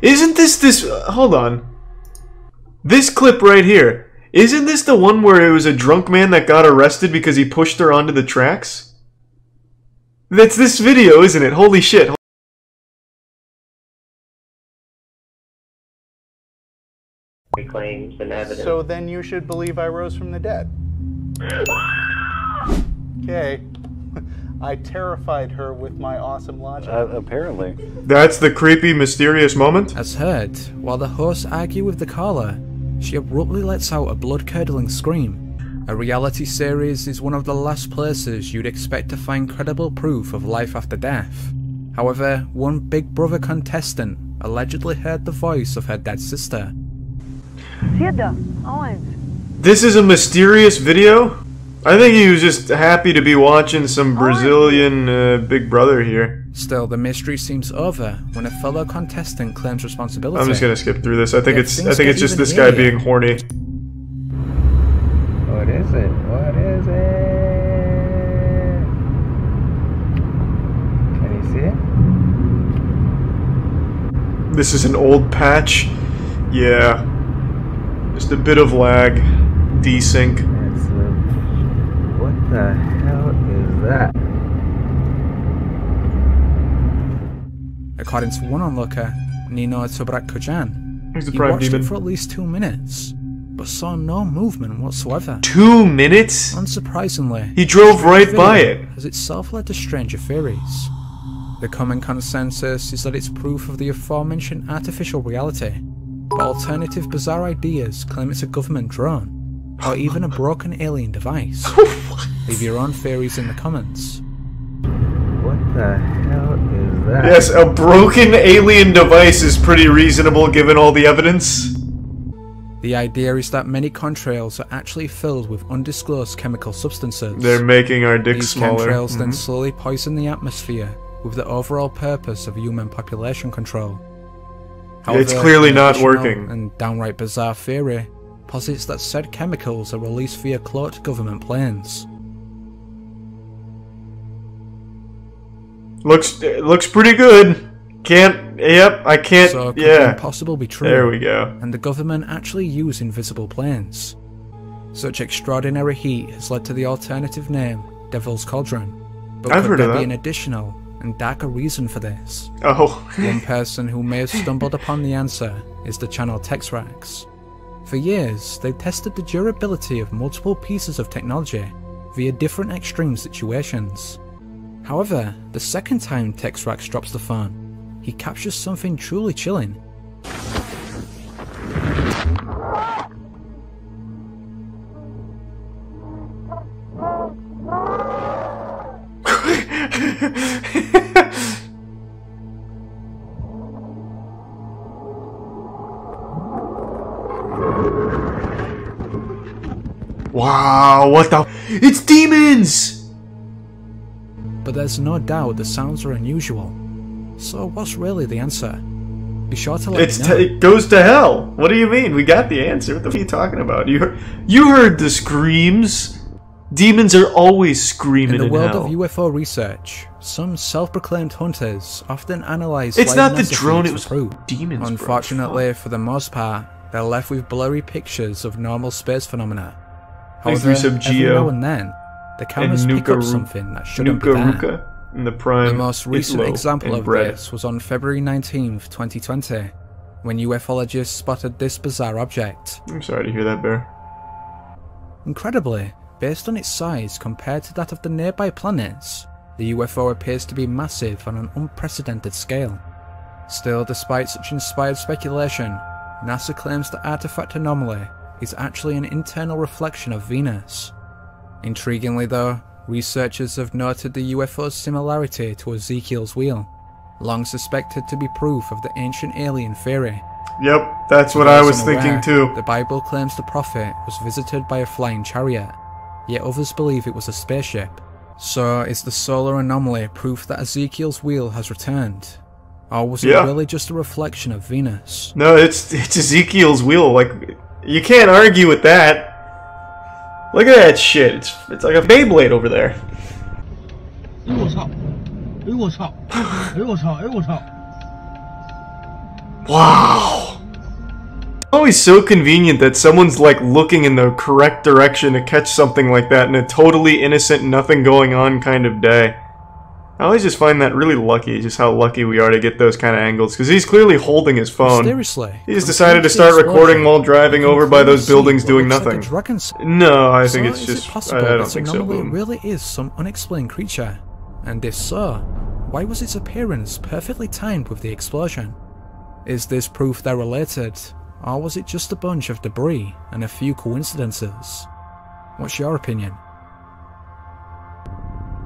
Isn't this... hold on. This clip right here. Isn't this the one where it was a drunk man that got arrested because he pushed her onto the tracks? That's this video, isn't it? Holy shit. Claims and evidence. So then you should believe I rose from the dead. Okay. I terrified her with my awesome logic. Apparently. That's the creepy, mysterious moment? As heard, while the hosts argue with the caller, she abruptly lets out a blood-curdling scream. A reality series is one of the last places you'd expect to find credible proof of life after death. However, one Big Brother contestant allegedly heard the voice of her dead sister. This is a mysterious video? I think he was just happy to be watching some Brazilian Big Brother here. Still, the mystery seems over when a fellow contestant claims responsibility. I'm just gonna skip through this. I think it's just this guy being horny. What is it? What is it? Can you see it? This is an old patch. Yeah. Just a bit of lag. Desync. What the hell is that? According to one onlooker, Nino Tobrak-Kojan, He's a he prime watched demon. it for at least 2 minutes, but saw no movement whatsoever. 2 minutes? Unsurprisingly, He drove right the by video it. has itself led to stranger theories. The common consensus is that it's proof of the aforementioned artificial reality, but alternative bizarre ideas claim it's a government drone, or even a broken alien device. Leave your own theories in the comments. What the hell is that? Yes, a broken alien device is pretty reasonable given all the evidence. The idea is that many contrails are actually filled with undisclosed chemical substances. They're making our dicks These smaller. chemtrails then slowly poison the atmosphere with the overall purpose of human population control. It's clearly an not additional working. And downright bizarre theory posits that said chemicals are released via cloaked government planes. Looks pretty good. I can't, So could yeah. the impossible be true? There we go. And the government actually use invisible planes. Such extraordinary heat has led to the alternative name, Devil's Cauldron. But I've could heard of there be that. an additional and darker reason for this? Oh. One person who may have stumbled upon the answer is the channel Texrax. For years, they've tested the durability of multiple pieces of technology via different extreme situations. However, the second time Texrax drops the phone, he captures something truly chilling. Wow, what the... It's demons! But there's no doubt the sounds are unusual. So what's really the answer? Be sure to let me know. It goes to hell. What do you mean? We got the answer. What the fuck are you talking about? You heard the screams. Demons are always screaming In the world hell. of UFO research, some self-proclaimed hunters often analyze. It's not the light drone, messages it was through. demons. Unfortunately, for the most part, they're left with blurry pictures of normal space phenomena. Thanks However, for some every Geo now and then, the cameras pick up something that shouldn't be there. In the prime. The most recent Itlo example and of bread. this was on February 19th, 2020, when ufologists spotted this bizarre object. I'm sorry to hear that, Bear. Incredibly, based on its size compared to that of the nearby planets, the UFO appears to be massive on an unprecedented scale. Still, despite such inspired speculation, NASA claims the artifact anomaly is actually an internal reflection of Venus. Intriguingly though, researchers have noted the UFO's similarity to Ezekiel's wheel, long suspected to be proof of the ancient alien theory. Yep, that's what For I those was unaware, thinking too. The Bible claims the prophet was visited by a flying chariot, yet others believe it was a spaceship. So is the solar anomaly proof that Ezekiel's wheel has returned? Or was it really just a reflection of Venus? No, it's Ezekiel's wheel. Like, you can't argue with that. Look at that shit. It's like a Beyblade over there. Wow. Always so convenient that someone's like looking in the correct direction to catch something like that in a totally innocent, nothing going on kind of day. I always just find that really lucky, just how lucky we are to get those kind of angles, because he's clearly holding his phone. Mysteriously, He just decided to start recording while driving over by those buildings doing nothing. No, I think it's just, I don't think so, Boom. Really is some unexplained creature, and if so, why was its appearance perfectly timed with the explosion? Is this proof they're related, or was it just a bunch of debris and a few coincidences? What's your opinion?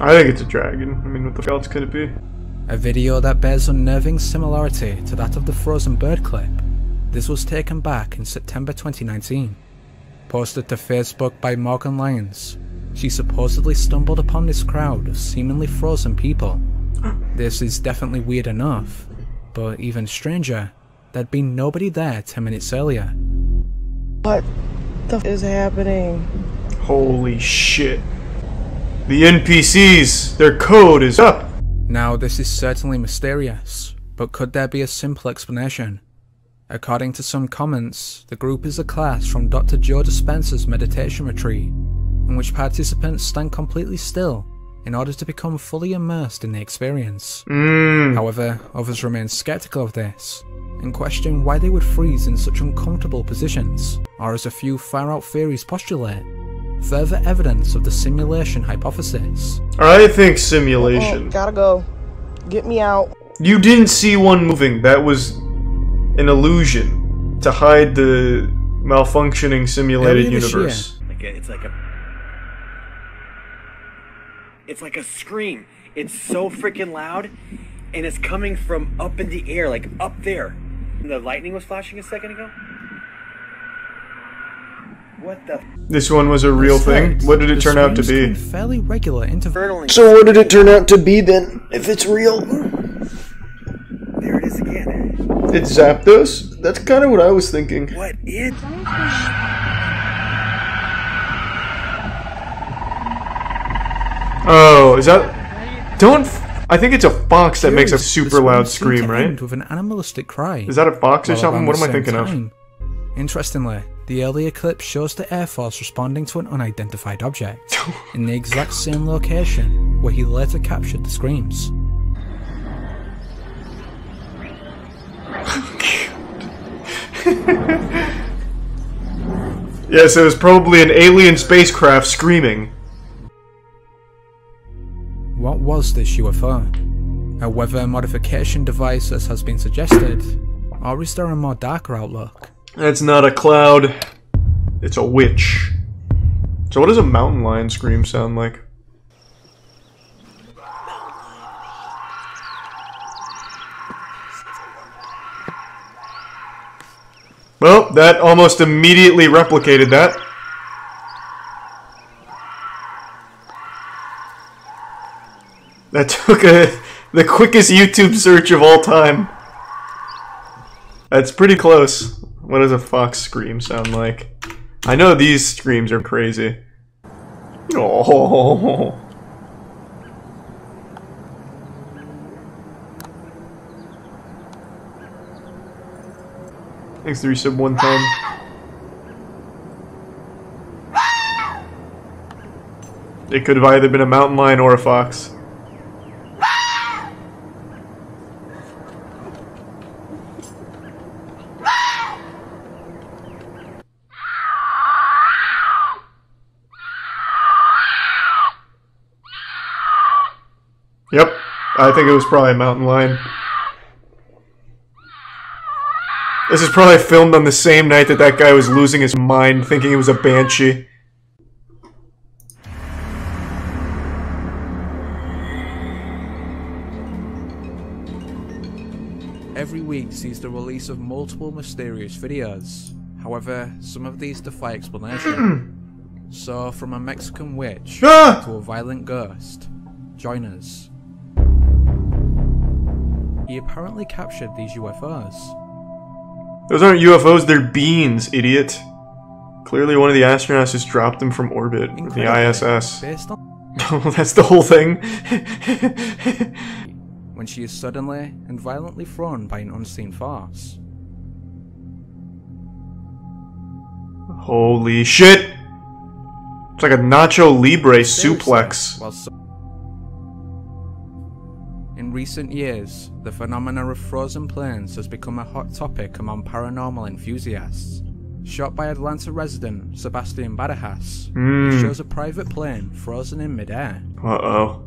I think it's a dragon. I mean, what the else could it be? A video that bears unnerving similarity to that of the frozen bird clip. This was taken back in September 2019. Posted to Facebook by Morgan Lyons. She supposedly stumbled upon this crowd of seemingly frozen people. This is definitely weird enough, but even stranger, there'd been nobody there 10 minutes earlier. What the f is happening? Holy shit. The NPCs, their code is up! Now this is certainly mysterious, but could there be a simple explanation? According to some comments, the group is a class from Dr. Joe Dispenza's meditation retreat, in which participants stand completely still in order to become fully immersed in the experience. However, others remain skeptical of this, and question why they would freeze in such uncomfortable positions, or as a few far-out theories postulate, further evidence of the simulation hypothesis. I think simulation. Gotta go. Get me out. You didn't see one moving. That was an illusion to hide the malfunctioning simulated universe. It's like a scream. It's so freaking loud, and it's coming from up in the air, like up there. The lightning was flashing a second ago. What the? This one was a real thing? What did it turn out to be? Fairly regular So what did it turn out to be then, if it's real? There it is again. It zapped us? That's kind of what I was thinking. What is? Oh, is that... Don't... I think it's a fox that makes a super loud scream, right? With an animalistic cry. Is that a fox or something? What am I thinking of? Interestingly, the earlier clip shows the Air Force responding to an unidentified object, in the exact same location where he later captured the screams. Yes, it was probably an alien spacecraft screaming. What was this UFO? A weather modification device as has been suggested, or is there a more darker outlook? That's not a cloud. It's a witch. So what does a mountain lion scream sound like? Well, that almost immediately replicated that. That took the quickest YouTube search of all time. That's pretty close. What does a fox scream sound like? I know these screams are crazy. Oh. Thanks, 3 sub 110. It could have either been a mountain lion or a fox. Yep, I think it was probably a mountain lion. This is probably filmed on the same night that that guy was losing his mind, thinking it was a banshee. Every week sees the release of multiple mysterious videos. However, some of these defy explanation. So, from a Mexican witch to a violent ghost, join us. He apparently captured these UFOs. Those aren't UFOs, they're beans, idiot. Clearly one of the astronauts just dropped them from orbit, with the ISS. Based on That's the whole thing. when she is suddenly and violently thrown by an unseen force. Holy shit! It's like a Nacho Libre suplex. In recent years, the phenomena of frozen planes has become a hot topic among paranormal enthusiasts. Shot by Atlanta resident Sebastian Badajas, it shows a private plane frozen in midair. Uh-oh.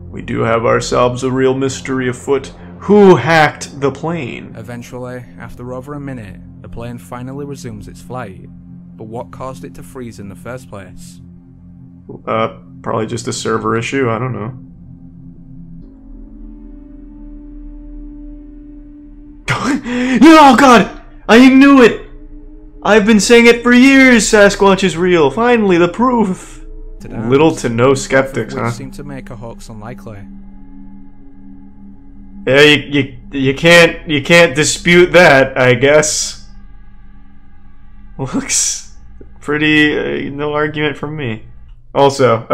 We do have ourselves a real mystery afoot. Who hacked the plane? Eventually, after over a minute, the plane finally resumes its flight. But what caused it to freeze in the first place? Probably just a server issue, I don't know. Oh god! I knew it! I've been saying it for years, Sasquatch is real. Finally, the proof. Little to no skeptics, huh? Seem to make a hoax unlikely. Yeah, you can't dispute that, I guess. Looks pretty, no argument from me. Also,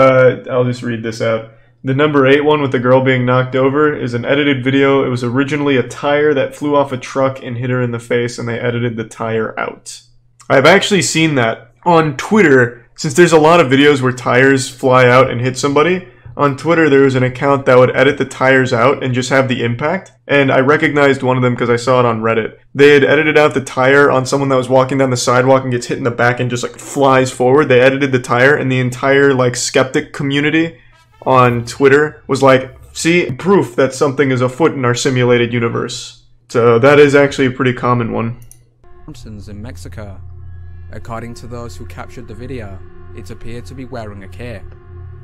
I'll just read this out. The number 8 one with the girl being knocked over is an edited video. It was originally a tire that flew off a truck and hit her in the face, and they edited the tire out. I've actually seen that on Twitter, since there's a lot of videos where tires fly out and hit somebody. On Twitter, there was an account that would edit the tires out and just have the impact, and I recognized one of them because I saw it on Reddit. They had edited out the tire on someone that was walking down the sidewalk and gets hit in the back and just like flies forward. They edited the tire, and the entire like skeptic community on Twitter was like, see, proof that something is afoot in our simulated universe. So that is actually a pretty common one. In Mexico. According to those who captured the video, it appeared to be wearing a cape.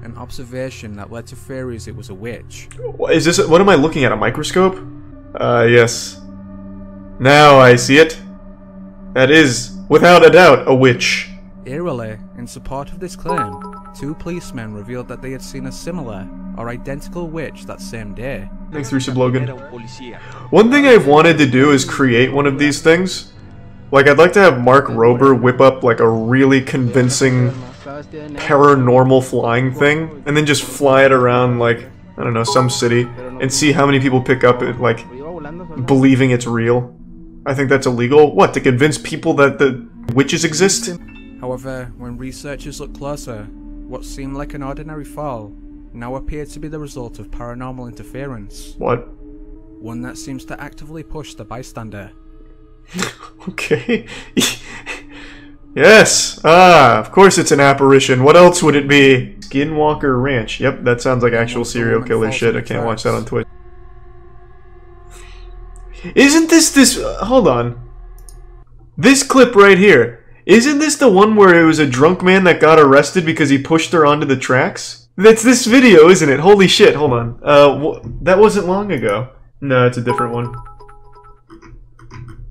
An observation that led to theories it was a witch. Is this, what am I looking at, a microscope? Yes. Now I see it. That is, without a doubt, a witch. Eerily, in support of this claim, 2 policemen revealed that they had seen a similar or identical witch that same day. Thanks, Resub Logan. One thing I've wanted to do is create one of these things. Like, I'd like to have Mark Rober whip up like a really convincing paranormal flying thing, and then just fly it around like, I don't know, some city, and see how many people pick up it, like, believing it's real. I think that's illegal. What, to convince people that the witches exist? However, when researchers looked closer, what seemed like an ordinary fall now appeared to be the result of paranormal interference. What? One that seems to actively push the bystander. Okay. Yes! Ah, of course it's an apparition. What else would it be? Skinwalker Ranch. Yep, that sounds like actual serial killer shit. I can't watch that on Twitch. Isn't this... hold on. This clip right here. Isn't this the one where it was a drunk man that got arrested because he pushed her onto the tracks? That's this video, isn't it? Holy shit, hold on. That wasn't long ago. No, it's a different one.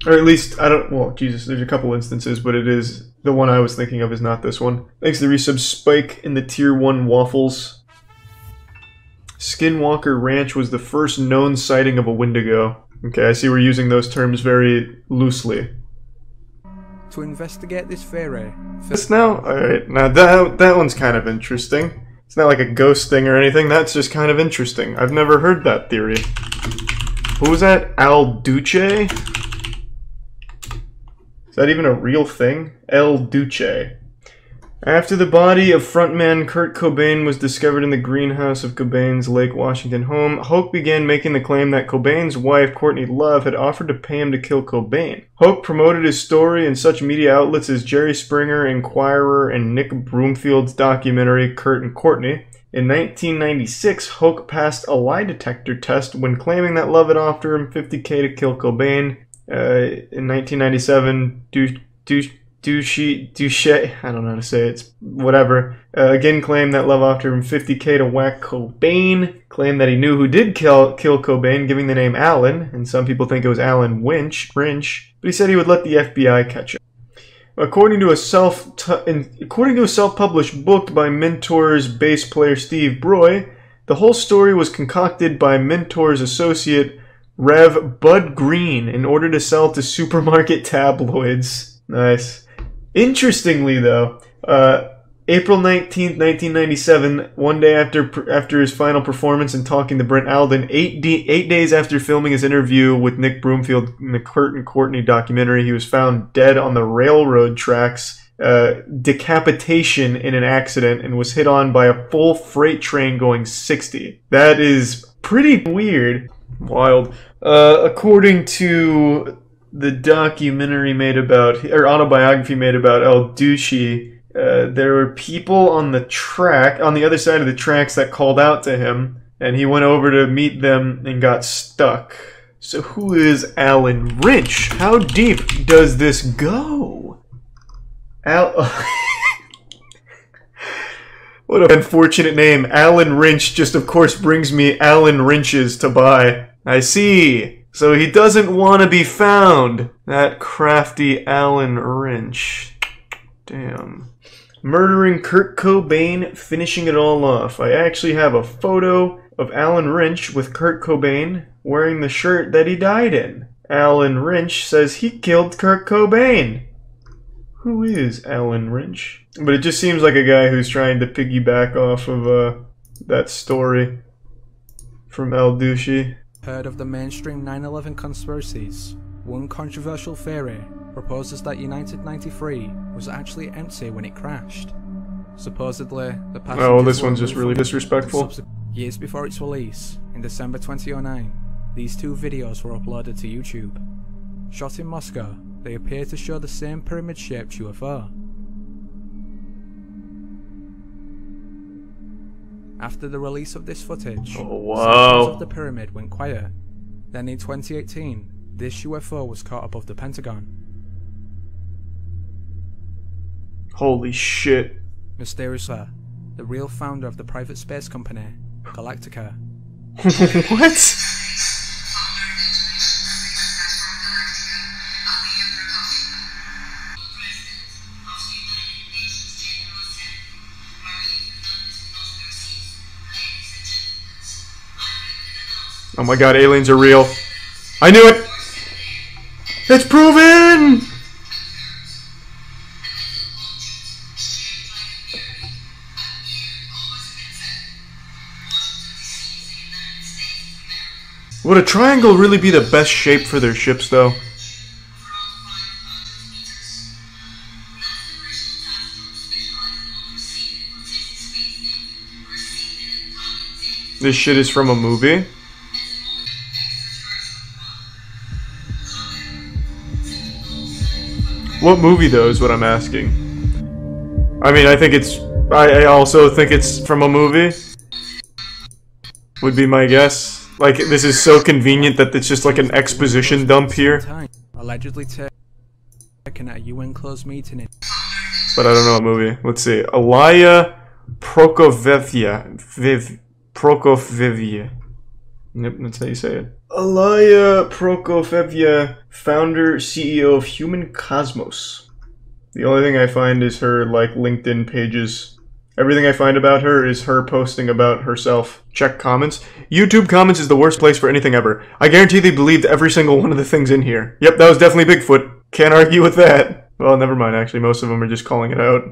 Or at least, I don't... well, Jesus, there's a couple instances, but it is... the one I was thinking of is not this one. Thanks to the resub Spike in the Tier 1 Waffles. Skinwalker Ranch was the first known sighting of a Wendigo. Okay, I see we're using those terms very loosely. To investigate this theory... This now? Alright, now that one's kind of interesting. It's not like a ghost thing or anything, that's just kind of interesting. I've never heard that theory. Who was that? Al Duce? Is that even a real thing? El Duce. After the body of frontman Kurt Cobain was discovered in the greenhouse of Cobain's Lake Washington home, Hoke began making the claim that Cobain's wife, Courtney Love, had offered to pay him to kill Cobain. Hoke promoted his story in such media outlets as Jerry Springer, Inquirer, and Nick Broomfield's documentary Kurt and Courtney. In 1996, Hoke passed a lie detector test when claiming that Love had offered him $50,000 to kill Cobain. In 1997, Duche, I don't know how to say it, it's whatever, again claimed that Love offered him $50,000 to whack Cobain, claimed that he knew who did kill Cobain, giving the name Alan, and some people think it was Alan Winch, but he said he would let the FBI catch him. According to a self-published book by Mentor's bass player Steve Broy, the whole story was concocted by Mentor's associate Rev Bud Green in order to sell to supermarket tabloids. Nice. Interestingly, though, April 19th, 1997, one day after his final performance and talking to Brent Alden, 8 days after filming his interview with Nick Broomfield in the Kurt and Courtney documentary, he was found dead on the railroad tracks, decapitation in an accident, and was hit on by a full freight train going 60. That is pretty weird. Wild. According to the documentary made about, or autobiography made about El Ducey, there were people on the track, on the other side of the tracks, that called out to him, and he went over to meet them and got stuck. So who is Alan Wrench? How deep does this go? What an unfortunate name. Alan Wrench just, of course, brings me Alan Wrenches to buy. I see. So he doesn't want to be found. That crafty Alan Wrench. Damn. Murdering Kurt Cobain, finishing it all off. I actually have a photo of Alan Wrench with Kurt Cobain wearing the shirt that he died in. Alan Wrench says he killed Kurt Cobain. Who is Alan Wrench? But it just seems like a guy who's trying to piggyback off of that story from El Ducey. Heard of the mainstream 9/11 conspiracies? One controversial theory proposes that United 93 was actually empty when it crashed. Supposedly, the passengers Oh, this one's just really disrespectful. Years before its release, in December 2009, these two videos were uploaded to YouTube. Shot in Moscow, they appear to show the same pyramid-shaped UFO. After the release of this footage, sections of the pyramid went quiet. Then in 2018, this UFO was caught above the Pentagon. Holy shit. Mysteriously, the real founder of the private space company, Galactica. What? Oh my god, aliens are real. I knew it! It's proven! Would a triangle really be the best shape for their ships, though? This shit is from a movie? What movie, though, is what I'm asking. I mean, I think it's... I also think it's from a movie. Would be my guess. Like, this is so convenient that it's just like an exposition dump here. Allegedly taken at a UN closed meeting in... But I don't know what movie. Let's see. Alaya Prokofyevya. Prokofyevya. Yep, that's how you say it. Alaya Prokofyevya, founder, CEO of Human Cosmos. The only thing I find is her, like, LinkedIn pages. Everything I find about her is her posting about herself. Check comments. YouTube comments is the worst place for anything ever. I guarantee they believed every single one of the things in here. Yep, that was definitely Bigfoot. Can't argue with that. Well, never mind, actually. Most of them are just calling it out.